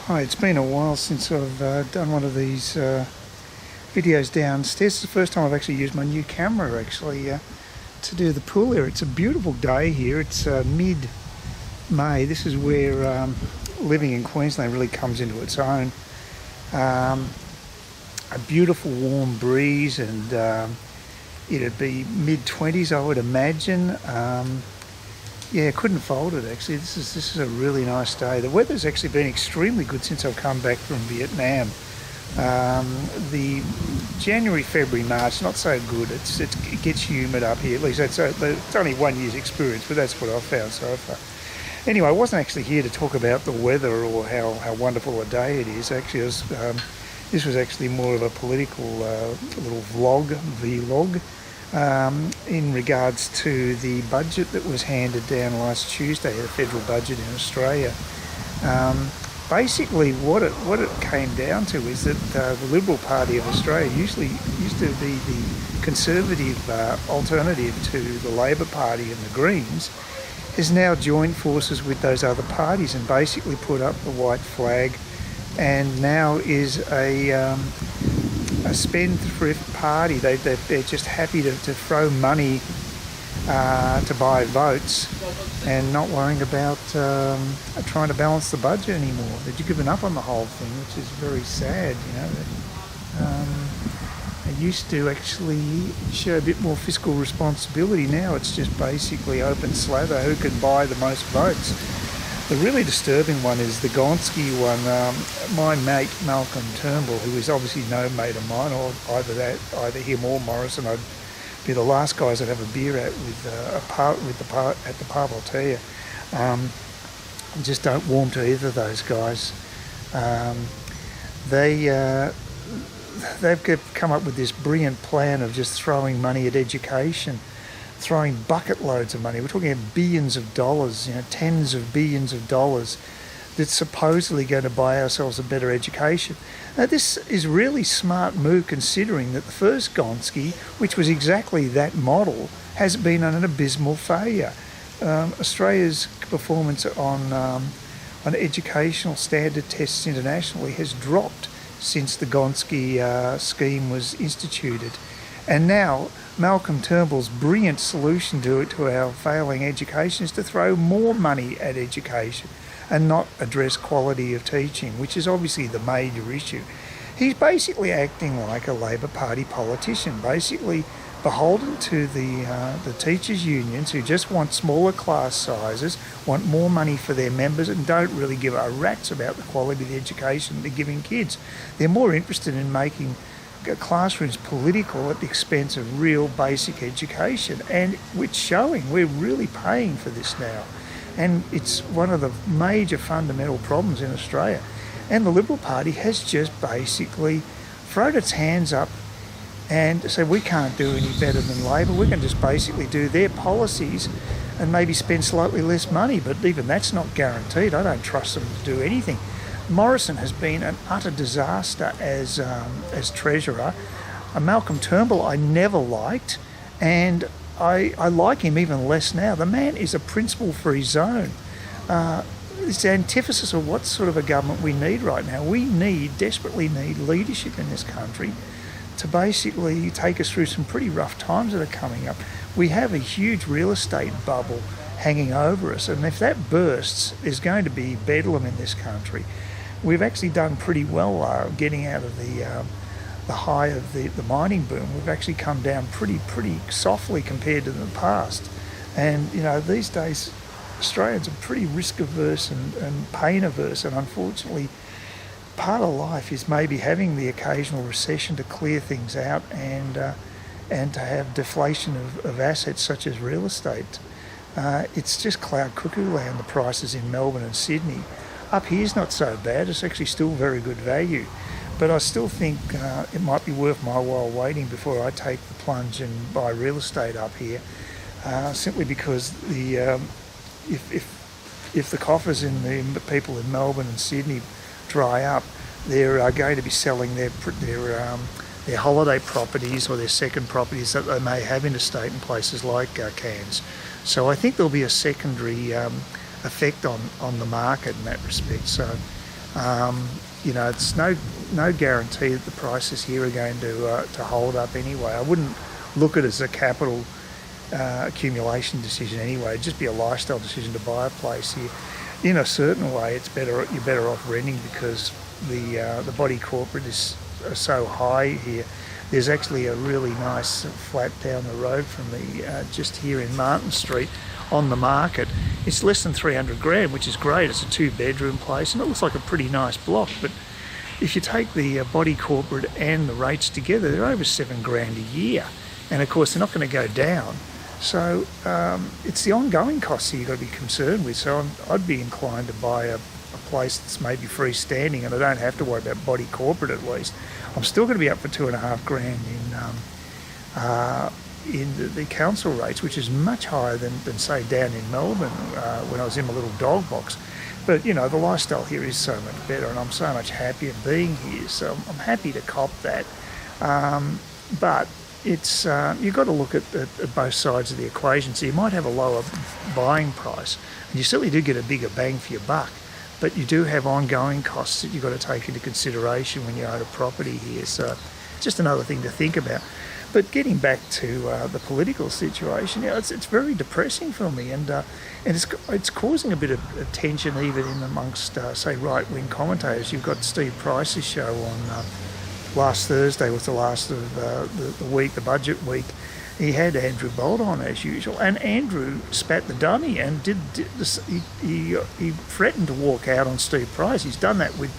Hi, it's been a while since I've done one of these videos downstairs. It's the first time I've actually used my new camera to do the pool here. It's a beautiful day here. It's mid-May. This is where living in Queensland really comes into its own. A beautiful warm breeze, and it'd be mid-20s, I would imagine. Yeah, couldn't fault it actually. This is a really nice day. The weather's actually been extremely good since I've come back from Vietnam. The January, February, March, not so good. It gets humid up here. At least it's only 1 year's experience, but that's what I've found so far. Anyway, I wasn't actually here to talk about the weather or how wonderful a day it is. Actually, this was actually more of a political little vlog. In regards to the budget that was handed down last Tuesday, the federal budget in Australia. Basically what it came down to is that the Liberal Party of Australia used to be the conservative alternative to the Labor Party and the Greens, has now joined forces with those other parties and basically put up the white flag, and now is a spendthrift party. They're just happy to throw money to buy votes and not worrying about trying to balance the budget anymore. They've given up on the whole thing, which is very sad. They used to actually show a bit more fiscal responsibility. Now it's just basically open slather, who can buy the most votes. The really disturbing one is the Gonski one. My mate Malcolm Turnbull, who is obviously no mate of mine, or either him or Morrison, I'd be the last guys I'd have a beer at at the pub. I'll tell you, I just don't warm to either of those guys. They've come up with this brilliant plan of just throwing money at education. Throwing bucket loads of money. We're talking about billions of dollars, tens of billions of dollars, that's supposedly going to buy ourselves a better education. Now, this is really smart move, considering that the first Gonski, which was exactly that model, has been an abysmal failure. Australia's performance on educational standard tests internationally has dropped since the Gonski scheme was instituted. And now Malcolm Turnbull's brilliant solution to our failing education is to throw more money at education and not address quality of teaching, which is obviously the major issue. He's basically acting like a Labor Party politician, basically beholden to the teachers' unions, who just want smaller class sizes, want more money for their members, and don't really give a rat's about the quality of the education they're giving kids. They're more interested in making classrooms political at the expense of real basic education, and it's showing. We're really paying for this now, and it's one of the major fundamental problems in Australia. And the Liberal Party has just basically thrown its hands up and said, we can't do any better than Labor. We can just basically do their policies and maybe spend slightly less money, but even that's not guaranteed. I don't trust them to do anything. Morrison has been an utter disaster as Treasurer. Malcolm Turnbull I never liked, and I like him even less now. The man is a principle for his own. It's the antithesis of what sort of a government we need right now. We desperately need leadership in this country to basically take us through some pretty rough times that are coming up. We have a huge real estate bubble hanging over us, and if that bursts, there's going to be bedlam in this country. We've actually done pretty well getting out of the high of the mining boom. We've actually come down pretty softly compared to the past. And these days Australians are pretty risk averse and pain averse, and unfortunately part of life is maybe having the occasional recession to clear things out and to have deflation of assets such as real estate. It's just cloud cuckoo land, the prices in Melbourne and Sydney. Up here's not so bad. It's actually still very good value, but I still think it might be worth my while waiting before I take the plunge and buy real estate up here, simply because if the coffers in the people in Melbourne and Sydney dry up, they're going to be selling their holiday properties or their second properties that they may have interstate in places like Cairns. So I think there'll be a secondary effect on the market in that respect. So It's no guarantee that the prices here are going to hold up anyway. I wouldn't look at it as a capital accumulation decision anyway. It'd just be a lifestyle decision to buy a place here. In a certain way, you're better off renting because the body corporate is so high here. There's actually a really nice flat down the road from me, just here in Martin Street, on the market. It's less than 300 grand, which is great. It's a 2-bedroom place and it looks like a pretty nice block. But if you take the body corporate and the rates together, they're over 7 grand a year. And of course, they're not going to go down. So it's the ongoing costs that you've got to be concerned with. So I'd be inclined to buy a place that's maybe freestanding and I don't have to worry about body corporate at least. I'm still going to be up for 2.5 grand in the council rates, which is much higher than say down in Melbourne when I was in my little dog box. But the lifestyle here is so much better and I'm so much happier being here. So I'm happy to cop that. But it's you've got to look at both sides of the equation. So you might have a lower buying price and you certainly do get a bigger bang for your buck. But you do have ongoing costs that you've got to take into consideration when you own a property here. So just another thing to think about. But getting back to the political situation, it's very depressing for me, and it's causing a bit of tension even in amongst say right-wing commentators. You've got Steve Price's show on last Thursday was the last of the week, the budget week. He had Andrew Bolt on as usual, and Andrew spat the dummy and did this, he threatened to walk out on Steve Price. He's done that with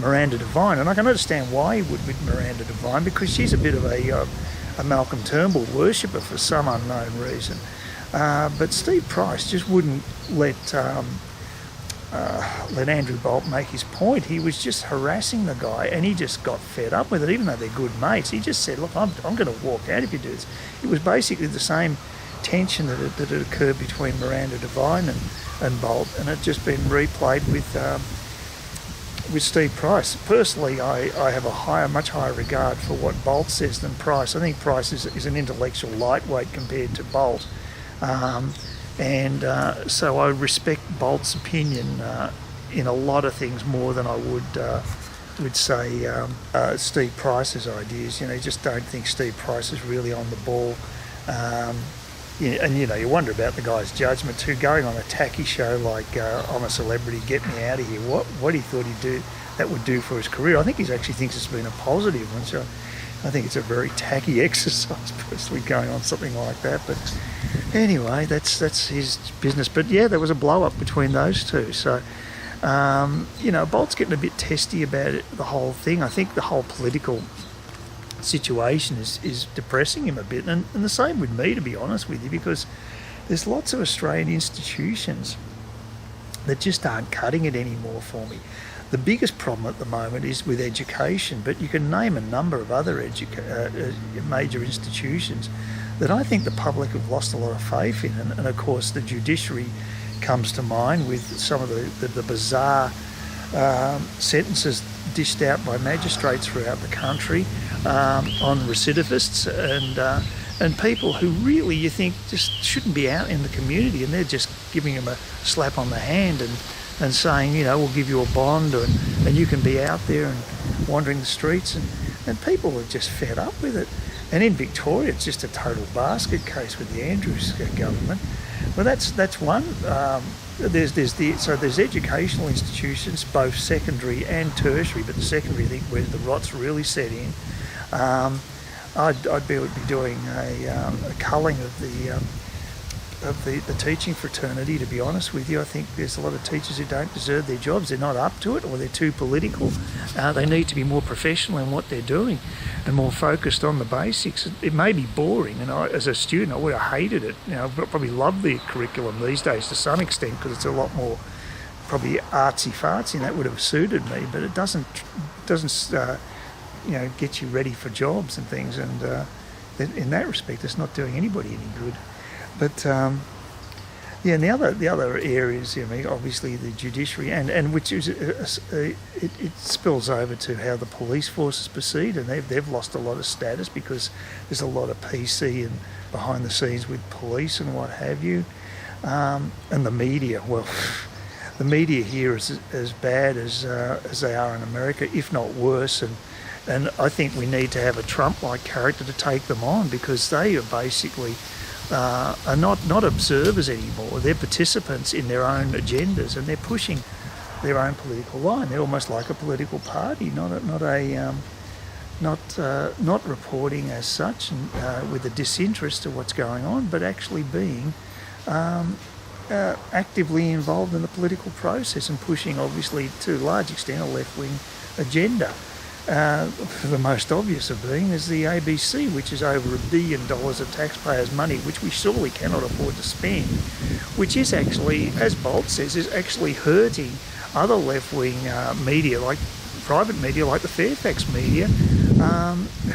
Miranda Devine, and I can understand why he would with Miranda Devine because she's a bit of a Malcolm Turnbull worshipper for some unknown reason. But Steve Price just wouldn't let Andrew Bolt make his point. He was just harassing the guy and he just got fed up with it, even though they're good mates. He just said, look, I'm going to walk out if you do this. It was basically the same tension that had occurred between Miranda Devine and Bolt, and it just been replayed with Steve Price. Personally, I have a much higher regard for what Bolt says than Price. I think Price is an intellectual lightweight compared to Bolt. So I respect Bolt's opinion in a lot of things more than I would say Steve Price's ideas. You just don't think Steve Price is really on the ball. You wonder about the guy's judgment too, going on a tacky show like I'm a Celebrity, Get Me Out of Here. What he thought that would do for his career. I think he actually thinks it's been a positive one. So I think it's a very tacky exercise, personally, going on something like that. But anyway, that's his business. But yeah, there was a blow up between those two. So Bolt's getting a bit testy about it, the whole thing. I think the whole political situation is depressing him a bit, and the same with me, to be honest with you, because there's lots of Australian institutions that just aren't cutting it anymore for me. The biggest problem at the moment is with education, but you can name a number of other major institutions that I think the public have lost a lot of faith in, and of course the judiciary comes to mind with some of the bizarre sentences dished out by magistrates throughout the country on recidivists and people who really you think just shouldn't be out in the community, and they're just giving them a slap on the hand and saying, we'll give you a bond and you can be out there and wandering the streets, and people are just fed up with it. And in Victoria, it's just a total basket case with the Andrews government. Well, that's one. There's educational institutions, both secondary and tertiary, but the secondary, I think, where the rot's really set in. I'd be doing a culling of the teaching fraternity, to be honest with you. I think there's a lot of teachers who don't deserve their jobs. They're not up to it, or they're too political. They need to be more professional in what they're doing and more focused on the basics. It may be boring, and as a student, I would have hated it. I probably love the curriculum these days to some extent because it's a lot more probably artsy-fartsy, and that would have suited me, but it doesn't get you ready for jobs and things, and in that respect, it's not doing anybody any good. But and the other areas, obviously the judiciary, and which is it spills over to how the police forces proceed, and they've lost a lot of status because there's a lot of PC and behind the scenes with police and what have you, and the media. Well, the media here is as bad as they are in America, if not worse. And I think we need to have a Trump-like character to take them on, because they are basically are not observers anymore. They're participants in their own agendas, and they're pushing their own political line. They're almost like a political party, not reporting as such and, with a disinterest of what's going on, but actually being actively involved in the political process and pushing, obviously, to a large extent, a left-wing agenda. The most obvious of being is the ABC, which is over $1 billion of taxpayers' money, which we surely cannot afford to spend, which is actually, as Bolt says, is actually hurting other left-wing media, like private media, like the Fairfax media,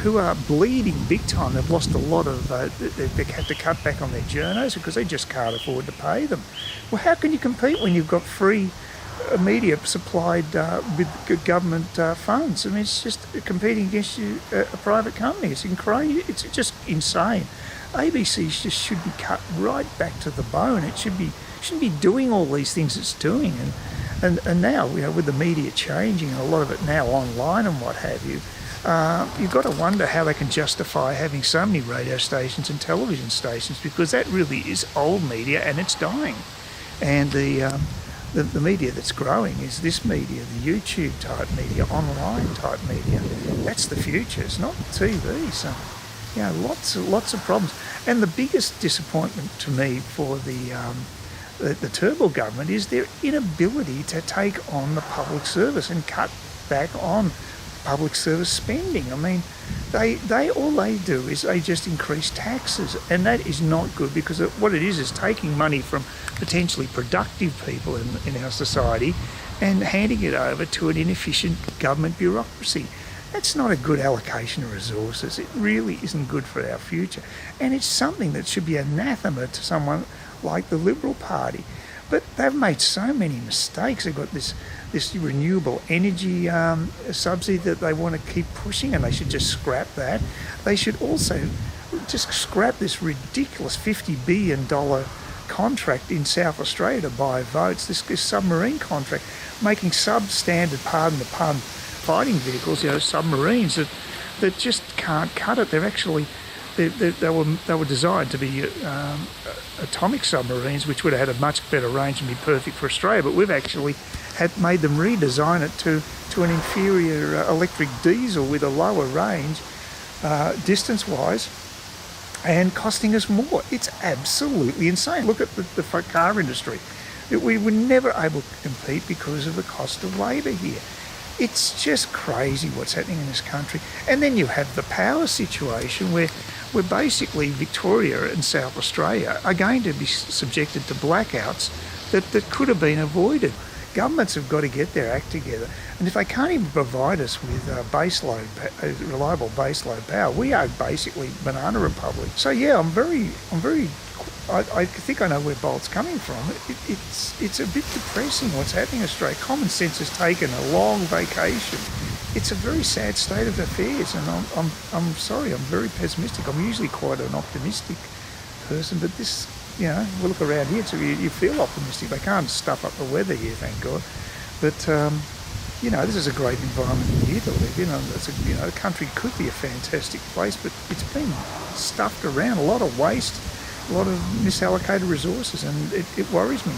who are bleeding big time. They've lost a lot of, they've had to cut back on their journos because they just can't afford to pay them. Well, how can you compete when you've got free media supplied with government funds? I mean, it's just competing against you, a private company. It's it's just insane. ABC just should be cut right back to the bone. It shouldn't be doing all these things it's doing. And now, with the media changing and a lot of it now online and what have you, you've got to wonder how they can justify having so many radio stations and television stations, because that really is old media and it's dying. And the media that's growing is this media, the YouTube type media, online type media. That's the future. It's not TV. So, lots of problems. And the biggest disappointment to me for the Turnbull government is their inability to take on the public service and cut back on public service spending. I mean, they all they do is they just increase taxes, and that is not good, because what it is taking money from potentially productive people in our society and handing it over to an inefficient government bureaucracy. That's not a good allocation of resources. It really isn't good for our future, and it's something that should be anathema to someone like the Liberal Party. But they've made so many mistakes. They've got this renewable energy subsidy that they want to keep pushing, and they should just scrap that. They should also just scrap this ridiculous $50 billion contract in South Australia to buy votes, this submarine contract, making substandard, pardon the pun, fighting vehicles, submarines that just can't cut it. They're actually they were designed to be atomic submarines, which would have had a much better range and be perfect for Australia. But we've actually made them redesign it to an inferior electric diesel with a lower range, distance-wise, and costing us more. It's absolutely insane. Look at the car industry. We were never able to compete because of the cost of labour here. It's just crazy what's happening in this country. And then you have the power situation where basically Victoria and South Australia are going to be subjected to blackouts that could have been avoided. Governments have got to get their act together. And if they can't even provide us with reliable baseload power, we are basically banana republic. So yeah, I think I know where Bolt's coming from. It's a bit depressing what's happening in Australia. Common sense has taken a long vacation. It's a very sad state of affairs, and I'm sorry, I'm very pessimistic. I'm usually quite an optimistic person, but this, we look around here, so you feel optimistic. They can't stuff up the weather here, thank God. But this is a great environment here to live in. The country could be a fantastic place, but it's been stuffed around, a lot of waste, a lot of misallocated resources, and it worries me.